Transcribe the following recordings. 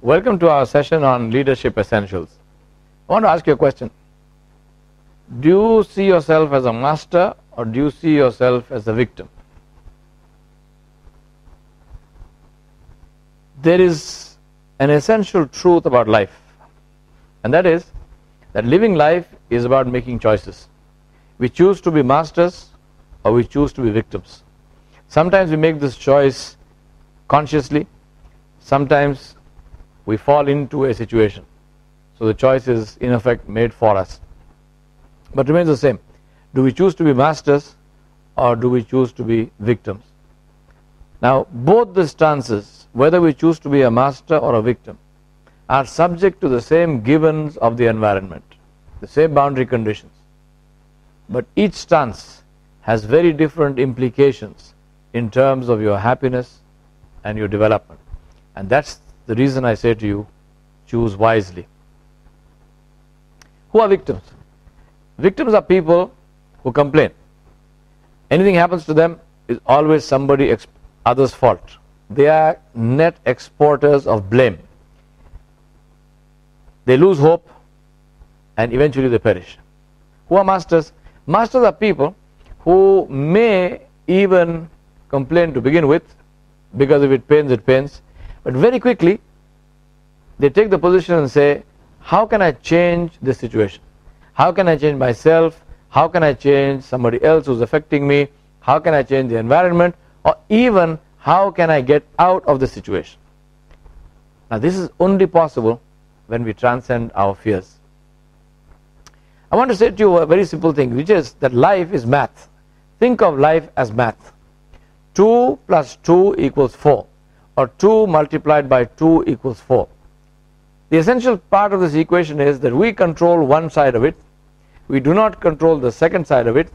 Welcome to our session on leadership essentials. I want to ask you a question. Do you see yourself as a master or do you see yourself as a victim? There is an essential truth about life, and that is that living life is about making choices. We choose to be masters or we choose to be victims. Sometimes we make this choice consciously, sometimes we fall into a situation. So the choice is in effect made for us. But remains the same. Do we choose to be masters or do we choose to be victims? Now both the stances, whether we choose to be a master or a victim, are subject to the same givens of the environment, the same boundary conditions. But each stance has very different implications in terms of your happiness and your development. And that's the reason I say to you, choose wisely. Who are victims? Victims are people who complain. Anything happens to them is always somebody other's fault. They are net exporters of blame. They lose hope and eventually they perish. Who are masters? Masters are people who may even complain to begin with, because if it pains, it pains. But very quickly, they take the position and say, how can I change this situation? How can I change myself? How can I change somebody else who's affecting me? How can I change the environment? Or even, how can I get out of the situation? Now this is only possible when we transcend our fears. I want to say to you a very simple thing, which is that life is math. Think of life as math. 2 plus 2 equals 4, or 2 multiplied by 2 equals 4. The essential part of this equation is that we control one side of it, we do not control the second side of it,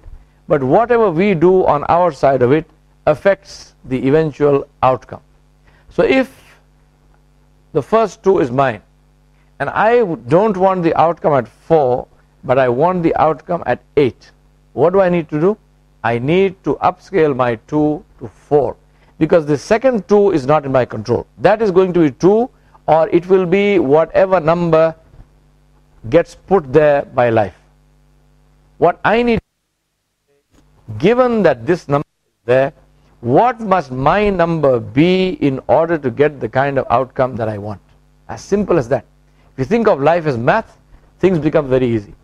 but whatever we do on our side of it affects the eventual outcome. So if the first 2 is mine, and I don't want the outcome at 4, but I want the outcome at 8, what do I need to do? I need to upscale my 2 to 4, because the second 2 is not in my control. That is going to be 2, or it will be whatever number gets put there by life. What I need, given that this number is there, what must my number be in order to get the kind of outcome that I want? As simple as that. If you think of life as math, things become very easy.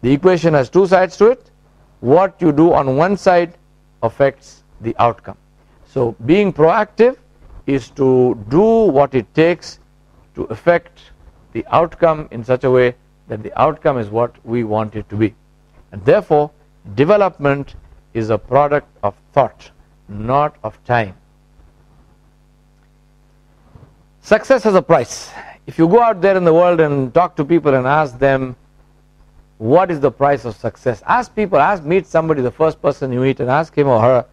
The equation has 2 sides to it. What you do on one side affects the outcome. So being proactive is to do what it takes to affect the outcome in such a way that the outcome is what we want it to be. And therefore, development is a product of thought, not of time. Success has a price. If you go out there in the world and talk to people and ask them, what is the price of success? Meet somebody, the first person you meet, and ask him or her,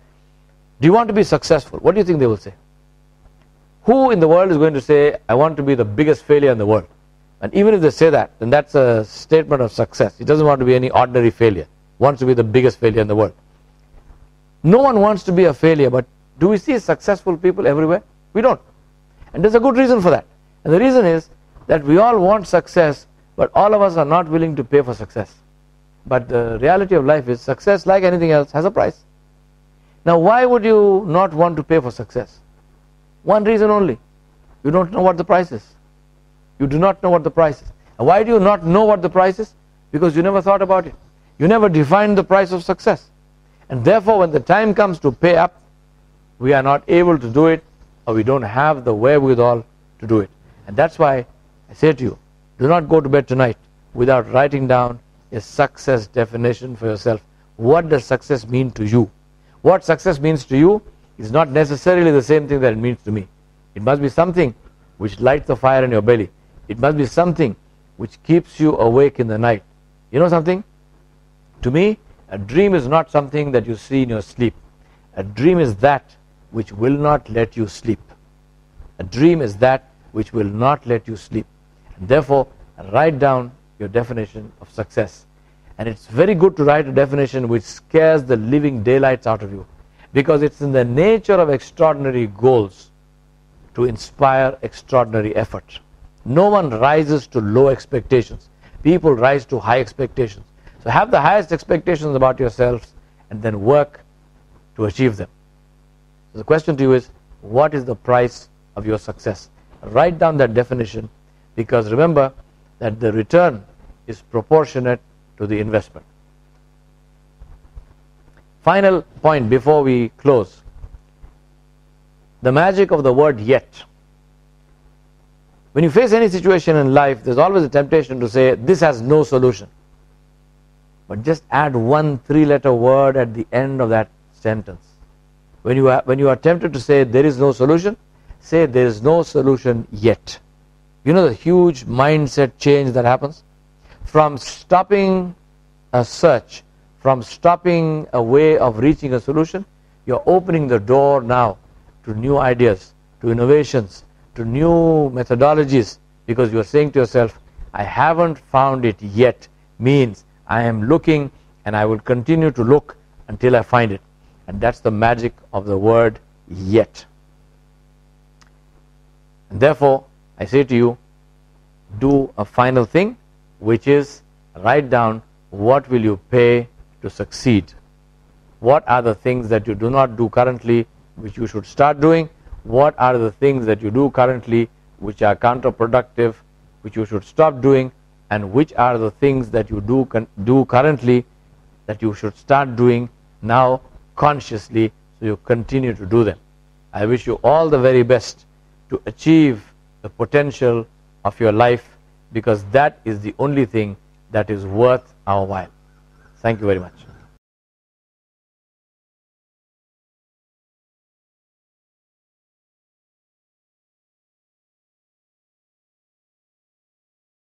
do you want to be successful? What do you think they will say? Who in the world is going to say, I want to be the biggest failure in the world? And even if they say that, then that's a statement of success. He doesn't want to be any ordinary failure. He wants to be the biggest failure in the world. No one wants to be a failure, but do we see successful people everywhere? We don't. And there's a good reason for that. And the reason is that we all want success, but all of us are not willing to pay for success. But the reality of life is success, like anything else, has a price. Now why would you not want to pay for success? One reason only. You don't know what the price is. You do not know what the price is. And why do you not know what the price is? Because you never thought about it. You never defined the price of success. And therefore when the time comes to pay up, we are not able to do it, or we don't have the wherewithal to do it. And that's why I say to you, do not go to bed tonight without writing down a success definition for yourself. What does success mean to you? What success means to you is not necessarily the same thing that it means to me. It must be something which lights the fire in your belly. It must be something which keeps you awake in the night. You know something? To me, a dream is not something that you see in your sleep. A dream is that which will not let you sleep. A dream is that which will not let you sleep. And therefore, write down your definition of success. And it's very good to write a definition which scares the living daylights out of you, because it's in the nature of extraordinary goals to inspire extraordinary effort. No one rises to low expectations. People rise to high expectations. So have the highest expectations about yourselves and then work to achieve them. So the question to you is, what is the price of your success? Write down that definition, because remember that the return is proportionate to the investment. Final point before we close. The magic of the word yet. When you face any situation in life, there's always a temptation to say, this has no solution. But just add one 3-letter word at the end of that sentence. When you are tempted to say, there is no solution, say, there is no solution yet. You know the huge mindset change that happens? From stopping a search, from stopping a way of reaching a solution, you're opening the door now to new ideas, to innovations, to new methodologies, because you're saying to yourself, I haven't found it yet, means I am looking and I will continue to look until I find it. And that's the magic of the word yet. And therefore, I say to you, do a final thing, which is write down what will you pay to succeed. What are the things that you do not do currently which you should start doing? What are the things that you do currently which are counterproductive, which you should stop doing? And which are the things that you do currently that you should start doing now consciously, so you continue to do them. I wish you all the very best to achieve the potential of your life, because that is the only thing that is worth our while. Thank you very much.